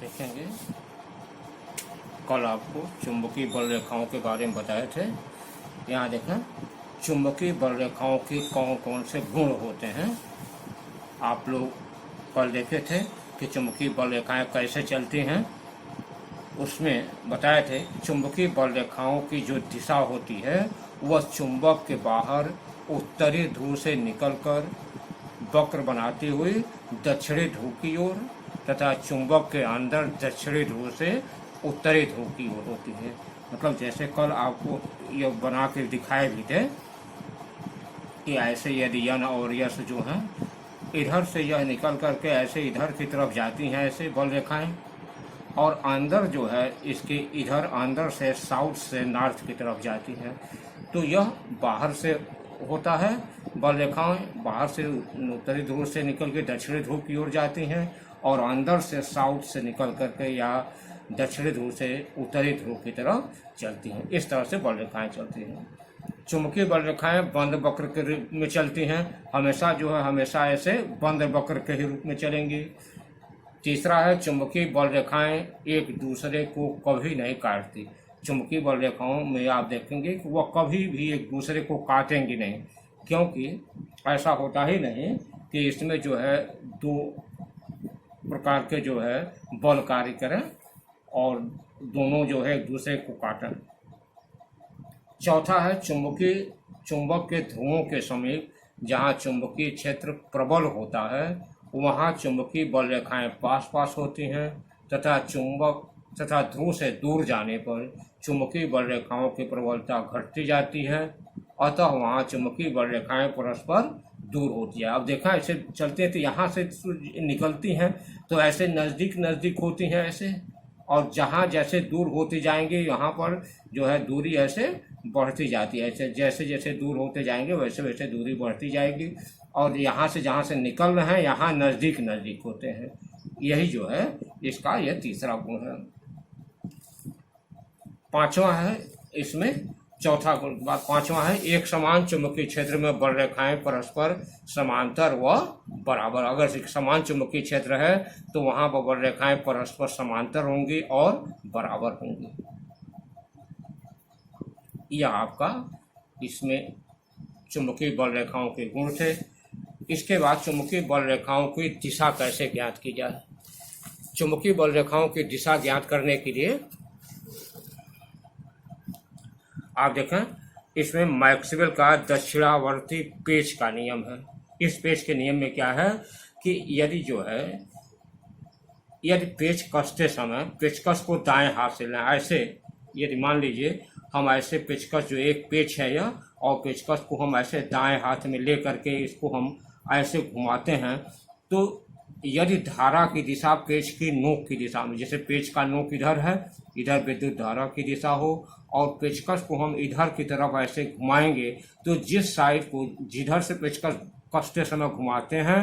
देखेंगे, कल आपको चुंबकीय बल रेखाओं के बारे में बताए थे। यहाँ देखें चुंबकीय बल रेखाओं की कौन कौन से गुण होते हैं। आप लोग कल देखे थे कि चुंबकीय बल रेखाएं कैसे चलती हैं। उसमें बताए थे चुंबकीय बल रेखाओं की जो दिशा होती है वह चुंबक के बाहर उत्तरी ध्रुव से निकलकर वक्र बनाती हुई दक्षिणी ध्रुव की ओर तथा चुंबक के अंदर दक्षिणी ध्रुव से उत्तरी ध्रुव की ओर होती है। मतलब जैसे कल आपको ये बना के दिखाए भी थे कि ऐसे यदि यन और यश जो हैं इधर से यह निकल करके ऐसे इधर की तरफ जाती हैं ऐसे बल रेखाएं, और अंदर जो है इसके इधर अंदर से साउथ से नॉर्थ की तरफ जाती हैं। तो यह बाहर से होता है, बल रेखाएं बाहर से उत्तरी ध्रुव से निकल के दक्षिणी ध्रुव की ओर जाती हैं और अंदर से साउथ से निकल करके या दक्षिणी ध्रुव से उत्तरी ध्रुव की तरफ चलती हैं। इस तरह से बल रेखाएं चलती हैं। चुंबकीय बल रेखाएं बंद वक्र के रूप में चलती हैं, हमेशा जो है हमेशा ऐसे बंद वक्र के ही रूप में चलेंगी। तीसरा है चुंबकीय बल रेखाएं एक दूसरे को कभी नहीं काटती। चुंबकीय बल रेखाओं में आप देखेंगे कि वह कभी भी एक दूसरे को काटेंगी नहीं, क्योंकि ऐसा होता ही नहीं कि इसमें जो है दो प्रकार के जो है बल कार्य करें और दोनों जो है एक दूसरे को काटें। चौथा है चुंबक के ध्रुवों के समीप जहाँ चुंबकीय क्षेत्र प्रबल होता है वहाँ चुंबकीय बल रेखाएं पास पास होती हैं तथा चुंबक तथा ध्रुव से दूर जाने पर चुंबकीय बल रेखाओं की प्रबलता घटती जाती है, अतः वहाँ चुंबकीय बल रेखाएं परस्पर दूर होती है। अब देखा ऐसे चलते हैं तो यहाँ से निकलती हैं तो ऐसे नज़दीक नज़दीक होती हैं ऐसे, और जहाँ जैसे दूर होती जाएंगे यहाँ पर जो है दूरी ऐसे बढ़ती जाती है। ऐसे जैसे जैसे दूर होते जाएंगे वैसे वैसे दूरी बढ़ती जाएगी और यहाँ से जहाँ से निकल रहे हैं यहाँ नज़दीक नज़दीक होते हैं। यही जो है इसका यह तीसरा गुण है। पांचवा है इसमें चौथा गुण पांचवा है एक समान चुंबकीय क्षेत्र में बल रेखाएं परस्पर समांतर व बराबर। अगर एक समान चुंबकीय क्षेत्र है तो वहां पर बल रेखाएं परस्पर समांतर होंगी और बराबर होंगी। यह आपका इसमें चुंबकीय बल रेखाओं के गुण थे। इसके बाद चुंबकीय बल रेखाओं की दिशा कैसे ज्ञात की जाए। चुंबकीय बल रेखाओं की दिशा ज्ञात करने के लिए आप देखें इसमें मैक्सवेल का दक्षिणावर्ती पेच का नियम है। इस पेच के नियम में क्या है कि यदि पेच कसते समय पेचकस को दाएं हाथ से लें, ऐसे यदि मान लीजिए हम ऐसे पेचकस जो एक पेच है यह और पेचकस को हम ऐसे दाएं हाथ में ले करके इसको हम ऐसे घुमाते हैं, तो यदि धारा की दिशा पेच की नोक की दिशा में, जैसे पेच का नोक इधर है, इधर विद्युत धारा की दिशा हो और पेचकस को हम इधर की तरफ ऐसे घुमाएंगे तो जिस साइड को जिधर से पेचकस कसते समय घुमाते हैं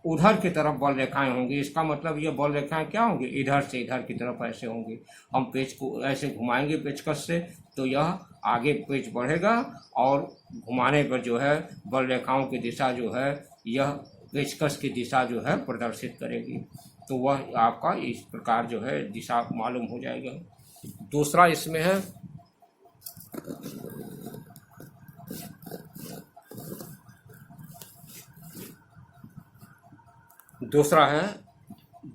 उधर की तरफ बल रेखाएं होंगी। इसका मतलब ये बल रेखाएं क्या होंगी, इधर से इधर की तरफ ऐसे होंगी। हम पेच को ऐसे घुमाएंगे पेचकस से तो यह आगे पेच बढ़ेगा और घुमाने पर जो है बल रेखाओं की दिशा जो है यह पेचकस की दिशा जो है प्रदर्शित करेगी। तो वह आपका इस प्रकार जो है दिशा मालूम हो जाएगा। दूसरा इसमें है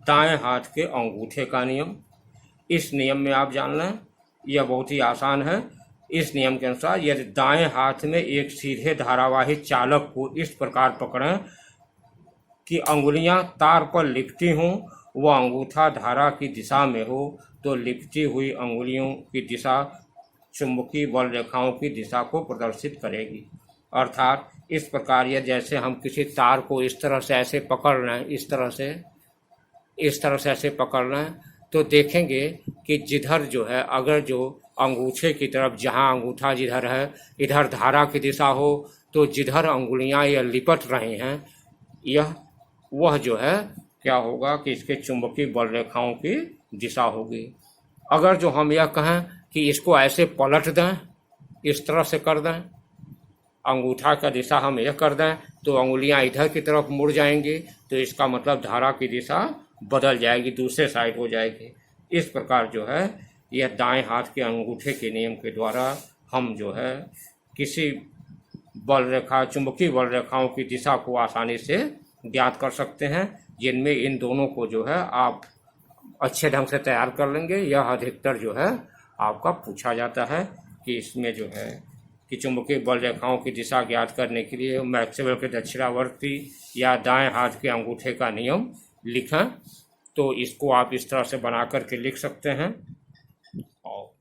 दाएं हाथ के अंगूठे का नियम। इस नियम में आप जान लें यह बहुत ही आसान है। इस नियम के अनुसार यदि दाएं हाथ में एक सीधे धारावाही चालक को इस प्रकार पकड़ें कि अंगुलियां तार पर लिपटी हों व अंगूठा धारा की दिशा में हो तो लिपटी हुई अंगुलियों की दिशा चुंबकीय बल रेखाओं की दिशा को प्रदर्शित करेगी। अर्थात इस प्रकार यह जैसे हम किसी तार को इस तरह से ऐसे पकड़ लें, इस तरह से ऐसे पकड़ लें तो देखेंगे कि जिधर जो है अगर जो अंगूठे की तरफ जहां अंगूठा जिधर है इधर धारा की दिशा हो तो जिधर अंगुलियां यह लिपट रही हैं यह वह जो है क्या होगा कि इसके चुंबकीय बल रेखाओं की दिशा होगी। अगर जो हम यह कहें कि इसको ऐसे पलट दें, इस तरह से कर दें, अंगूठा का दिशा हम यह कर दें तो अंगुलियां इधर की तरफ मुड़ जाएंगी, तो इसका मतलब धारा की दिशा बदल जाएगी, दूसरे साइड हो जाएगी। इस प्रकार जो है यह दाएं हाथ के अंगूठे के नियम के द्वारा हम जो है किसी बल रेखा, चुंबकीय बल रेखाओं की दिशा को आसानी से ज्ञात कर सकते हैं, जिनमें इन दोनों को जो है आप अच्छे ढंग से तैयार कर लेंगे। यह अधिकतर जो है आपका पूछा जाता है कि इसमें जो है कि चुंबकीय बल रेखाओं की दिशा ज्ञात करने के लिए मैक्सवेल के दक्षिणावर्ती या दाएं हाथ के अंगूठे का नियम लिखें। तो इसको आप इस तरह से बना करके लिख सकते हैं। और